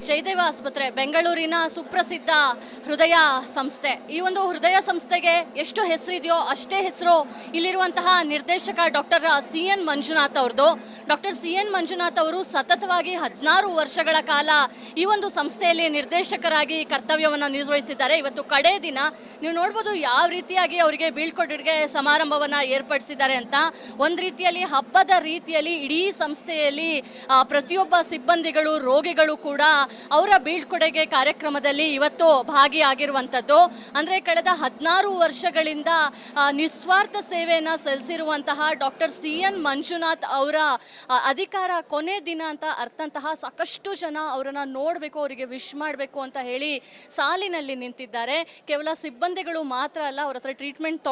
ಜಯದೇವ ಆಸ್ಪತ್ರೆ ಬೆಂಗಳೂರಿನ ಸುಪ್ರಸಿದ್ಧ ಹೃದಯ ಸಂಸ್ಥೆ. ಈ ಒಂದು ಹೃದಯ ಸಂಸ್ಥೆಗೆ ಎಷ್ಟು ಹೆಸರಿದೆಯೋ ಅಷ್ಟೇ ಹೆಸರು ಇಲ್ಲಿರುವಂತಹ ನಿರ್ದೇಶಕ ಡಾಕ್ಟರ್ CN ಮಂಜುನಾಥ್ ಅವ್ರದ್ದು. ಡಾಕ್ಟರ್ CN ಮಂಜುನಾಥ್ ಅವರು ಸತತವಾಗಿ 16 ವರ್ಷಗಳ ಕಾಲ ಈ ಒಂದು ಸಂಸ್ಥೆಯಲ್ಲಿ ನಿರ್ದೇಶಕರಾಗಿ ಕರ್ತವ್ಯವನ್ನು ನಿರ್ವಹಿಸಿದ್ದಾರೆ. ಇವತ್ತು ಕಡೆ ದಿನ ನೀವು ನೋಡ್ಬೋದು ಯಾವ ರೀತಿಯಾಗಿ ಅವರಿಗೆ ಬೀಳ್ಕೊಡುಗೆ ಸಮಾರಂಭವನ್ನು ಏರ್ಪಡಿಸಿದ್ದಾರೆ ಅಂತ. ಒಂದು ರೀತಿಯಲ್ಲಿ ಹಬ್ಬದ ರೀತಿಯಲ್ಲಿ ಇಡೀ ಸಂಸ್ಥೆಯಲ್ಲಿ ಪ್ರತಿಯೊಬ್ಬ ಸಿಬ್ಬಂದಿಗಳು, ರೋಗಿಗಳು ಕೂಡ ಅವರ ಬೀಳ್ಕೊಡುಗೆ ಕಾರ್ಯಕ್ರಮದಲ್ಲಿ ಇವತ್ತು ಭಾಗಿಯಾಗಿರುವಂಥದ್ದು. ಅಂದರೆ ಕಳೆದ 16 ವರ್ಷಗಳಿಂದ ನಿಸ್ವಾರ್ಥ ಸೇವೆಯನ್ನು ಸಲ್ಲಿಸಿರುವಂತಹ ಡಾಕ್ಟರ್ CN ಮಂಜುನಾಥ್ ಅವರ ಅಧಿಕಾರ ಕೊನೆ ದಿನ ಅಂತ ಅರ್ಥಂತಹ ಸಾಕಷ್ಟು ಜನ ಅವರನ್ನು ನೋಡಬೇಕು, ಅವರಿಗೆ ವಿಶ್ ಮಾಡಬೇಕು ಅಂತ ಹೇಳಿ ಸಾಲಿನಲ್ಲಿ ನಿಂತಿದ್ದಾರೆ. ಕೇವಲ ಸಿಬ್ಬಂದಿಗಳು ಮಾತ್ರ ಅಲ್ಲ, ಅವ್ರ ಹತ್ರ ಟ್ರೀಟ್ಮೆಂಟ್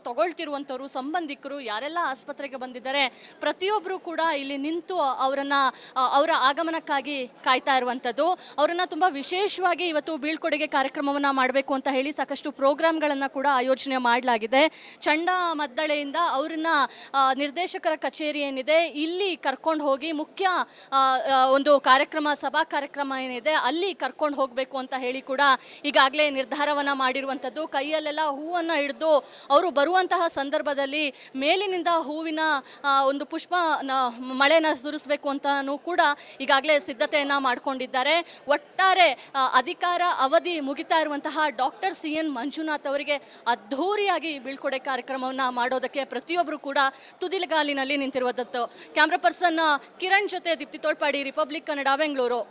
ತಗೊಳ್ತಿರುವಂಥವ್ರು, ಸಂಬಂಧಿಕರು ಯಾರೆಲ್ಲ ಆಸ್ಪತ್ರೆಗೆ ಬಂದಿದ್ದಾರೆ ಪ್ರತಿಯೊಬ್ಬರು ಕೂಡ ಇಲ್ಲಿ ನಿಂತು ಅವರ ಆಗಮನಕ್ಕಾಗಿ ಕಾಯ್ತಾ ಇರುವಂಥದ್ದು. ಅವರನ್ನು ತುಂಬ ವಿಶೇಷವಾಗಿ ಇವತ್ತು ಬೀಳ್ಕೊಡುಗೆ ಕಾರ್ಯಕ್ರಮವನ್ನು ಮಾಡಬೇಕು ಅಂತ ಹೇಳಿ ಸಾಕಷ್ಟು ಪ್ರೋಗ್ರಾಮ್ಗಳನ್ನು ಕೂಡ ಆಯೋಜನೆ ಮಾಡಲಾಗಿದೆ. ಚಂಡ ಮದ್ದಳೆಯಿಂದ ಅವ್ರನ್ನ ನಿರ್ದೇಶಕರ ಕಚೇರಿ ಏನಿದೆ ಇಲ್ಲಿ ಕರ್ಕೊಂಡು ಹೋಗಿ ಮುಖ್ಯ ಒಂದು ಕಾರ್ಯಕ್ರಮ, ಸಭಾ ಕಾರ್ಯಕ್ರಮ ಏನಿದೆ ಅಲ್ಲಿ ಕರ್ಕೊಂಡು ಹೋಗಬೇಕು ಅಂತ ಹೇಳಿ ಕೂಡ ಈಗಾಗಲೇ ನಿರ್ಧಾರವನ್ನು ಮಾಡಿರುವಂಥದ್ದು. ಕೈಯಲ್ಲೆಲ್ಲ ಹೂವನ್ನು ಹಿಡಿದು ಅವರು ಬರುವಂತಹ ಸಂದರ್ಭದಲ್ಲಿ ಮೇಲಿನಿಂದ ಹೂವಿನ ಒಂದು ಪುಷ್ಪ ಮಳೆನ ಸುರಿಸಬೇಕು ಅಂತಲೂ ಕೂಡ ಈಗಾಗಲೇ ಸಿದ್ಧತೆಯನ್ನು ಮಾಡಿಕೊಂಡಿದ್ದಾರೆ. ಒಟ್ಟಾರೆ ಅಧಿಕಾರ ಅವಧಿ ಮುಗಿತಾ ಇರುವಂತಹ ಡಾಕ್ಟರ್ CN ಮಂಜುನಾಥ್ ಅವರಿಗೆ ಅದ್ಧೂರಿಯಾಗಿ ಬೀಳ್ಕೊಡುಗೆ ಕಾರ್ಯಕ್ರಮವನ್ನು ಮಾಡೋದಕ್ಕೆ ಪ್ರತಿಯೊಬ್ಬರು ಕೂಡ ತುದಿಲಗಾಲಿನಲ್ಲಿ ನಿಂತಿರುವಂಥದ್ದು. ಕ್ಯಾಮ್ರಾ ಪರ್ಸನ್ ಕಿರಣ್ ಜೊತೆ ದೀಪ್ತಿ ತೋಳ್ಪಾಡಿ, ರಿಪಬ್ಲಿಕ್ ಕನ್ನಡ, ಬೆಂಗಳೂರು.